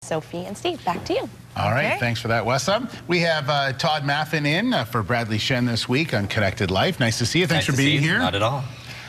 Sophie and Steve, back to you. All right, thanks for that, Wessa. We have Todd Maffin in for Bradley Shen this week on Connected Life. Nice to see you. Thanks for being here. Not at all.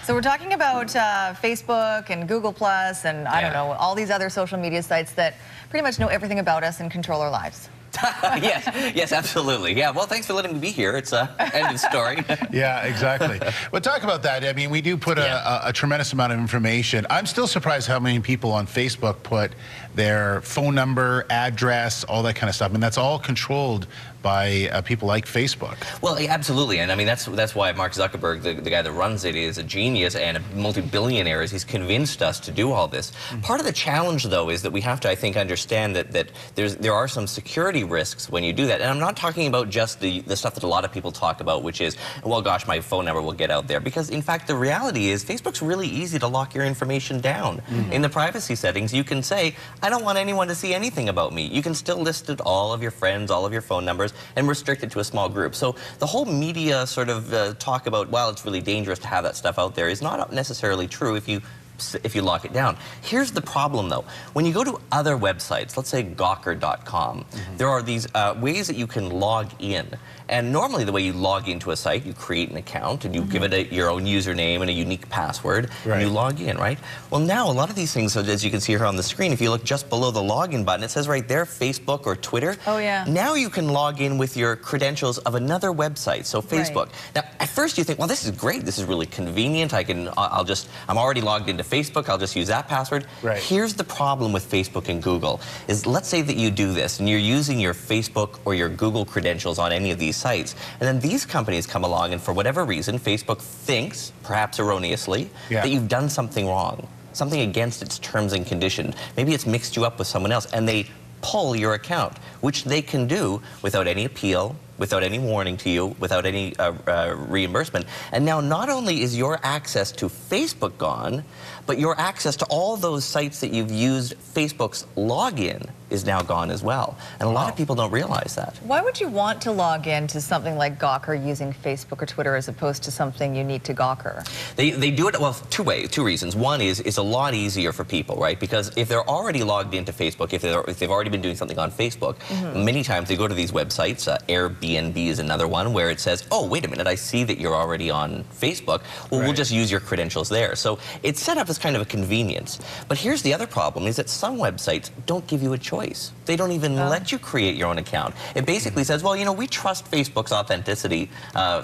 So we're talking about Facebook and Google Plus and I don't know, all these other social media sites that pretty much know everything about us and control our lives. yes, absolutely. Yeah, well, thanks for letting me be here. It's end of story. Yeah, exactly. Well, talk about that. I mean, we do put a tremendous amount of information. I'm still surprised how many people on Facebook put their phone number, address, all that kind of stuff. And that's all controlled by people like Facebook. Well, absolutely, and I mean that's why Mark Zuckerberg, the guy that runs it, is a genius and a multi-billionaire. He's convinced us to do all this. Part of the challenge, though, is that we have to, I think, understand that there are some security risks when you do that. And I'm not talking about just the stuff that a lot of people talk about, which is, well, gosh, my phone number will get out there. Because, in fact, the reality is Facebook's really easy to lock your information down. In the privacy settings, you can say, I don't want anyone to see anything about me. You can still list it, all of your friends, all of your phone numbers, and restrict it to a small group. So the whole media sort of talk about, well, it's really dangerous to have that stuff out there is not necessarily true if you lock it down. Here's the problem, though. When you go to other websites, let's say Gawker.com, there are these ways that you can log in. And normally the way you log into a site, you create an account and you give it your own username and a unique password, and you log in, right? Well, now a lot of these things, as you can see here on the screen, if you look just below the login button, it says right there, Facebook or Twitter. Oh, yeah. Now you can log in with your credentials of another website, so Facebook. Now, at first you think, well, this is great. This is really convenient. I'm already logged into Facebook. I'll just use that password. Here's the problem with Facebook and Google is, let's say that you do this and you're using your Facebook or your Google credentials on any of these sites, and then these companies come along and for whatever reason Facebook thinks, perhaps erroneously, that you've done something wrong, something against its terms and conditions. Maybe it's mixed you up with someone else, and they pull your account, which they can do without any appeal, without any warning to you, without any reimbursement. And now not only is your access to Facebook gone, but your access to all those sites that you've used Facebook's login is now gone as well. And a lot of people don't realize that. Why would you want to log in to something like Gawker using Facebook or Twitter as opposed to something unique to Gawker? They do it, well, two reasons. One is it's a lot easier for people, right? Because if they're already logged into Facebook, if they've already been doing something on Facebook, many times they go to these websites, Airbnb is another one, where it says, oh, wait a minute, I see that you're already on Facebook. Well, we'll just use your credentials there. So it's set up as kind of a convenience. But here's the other problem, is that some websites don't give you a choice. They don't even let you create your own account. It basically says, well, you know, we trust Facebook's authenticity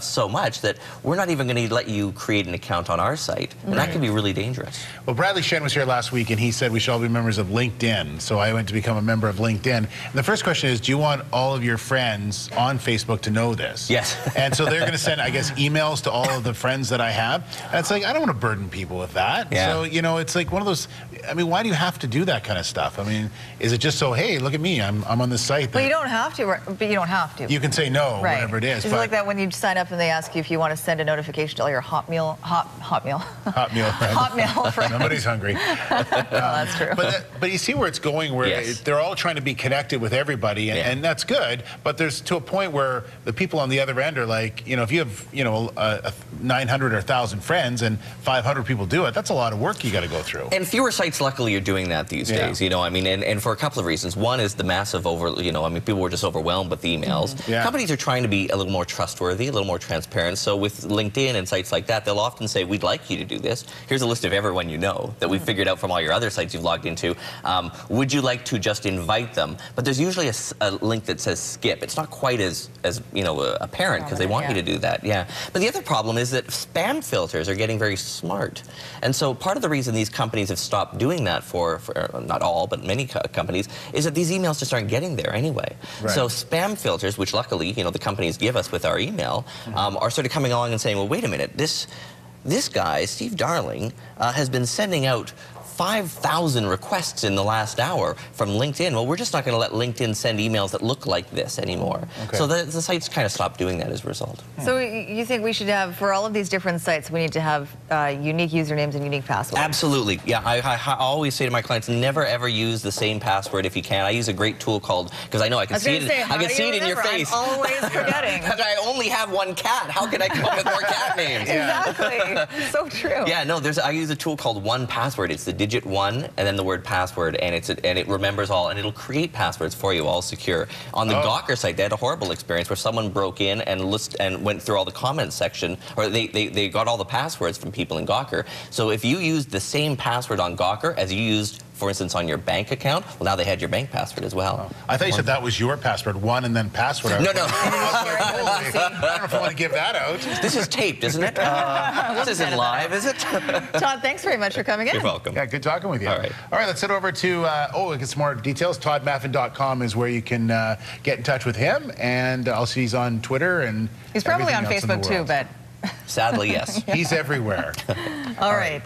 so much that we're not even going to let you create an account on our site. And that can be really dangerous. Well, Bradley Shen was here last week and he said we should all be members of LinkedIn. So I went to become a member of LinkedIn. And the first question is, do you want all of your friends on Facebook to know this? Yes. And so they're going to send, I guess, emails to all of the friends that I have. And it's like, I don't want to burden people with that. So, you know, it's like one of those, I mean, why do you have to do that kind of stuff? I mean, is it just so, hey, look at me, I'm on this site. Well, you don't have to, but you don't have to. You can say no, whatever it is. It's like that when you sign up and they ask you if you want to send a notification to all your Hotmail friends. Somebody's hungry. That's true. But you see where it's going, where they're all trying to be connected with everybody, and that's good. But there's to a point where the people on the other end are like, you know, if you have, you know, 900 or 1,000 friends and 500 people do it, that's a lot of work you got to go through. And fewer sites, luckily, are doing that these days. You know, I mean, and for a couple of reasons. One is the massive you know, I mean, people were just overwhelmed with emails. Companies are trying to be a little more trustworthy, a little more transparent. So with LinkedIn and sites like that, they'll often say, we'd like you to do this. Here's a list of everyone you know that we figured out from all your other sites you've logged into. Would you like to just invite them? But there's usually a link that says skip. It's not quite as you know, apparent because they want you to do that. But the other problem is that spam filters are getting very smart. And so part of the reason these companies have stopped doing that for not all, but many companies, is that these emails just aren't getting there anyway. So spam filters, which luckily, you know, the companies give us with our email, are sort of coming along and saying, well, wait a minute, this guy, Steve Darling, has been sending out 5,000 requests in the last hour from LinkedIn. Well, we're just not going to let LinkedIn send emails that look like this anymore. So the sites kind of stopped doing that as a result. So you think we should have, for all of these different sites, we need to have unique usernames and unique passwords? Absolutely. Yeah, I always say to my clients, never ever use the same password if you can. I use a great tool called, because I know I can see it. I can see it in your face. I'm always forgetting. I only have one cat. How can I come up with more cat names? Exactly. So true. Yeah, no, I use a tool called 1Password. It's the digit 1 and then the word password, and it remembers all, and it'll create passwords for you, all secure. On the Gawker site, they had a horrible experience where someone broke in and went through all the comments section, or they got all the passwords from people in Gawker. So if you used the same password on Gawker as you used, for instance, on your bank account, well, now they had your bank password as well. I thought you said that was your password, 1 and then password. No. I don't know if I want to give that out. This is taped, isn't it? This isn't live, is it? Todd, thanks very much for coming in. You're welcome. Yeah, good talking with you. All right. All right, let's head over to, get some more details. ToddMaffin.com is where you can get in touch with him, and I'll see he's on Twitter and he's probably on Facebook too, but... Sadly, yes. He's everywhere. All right.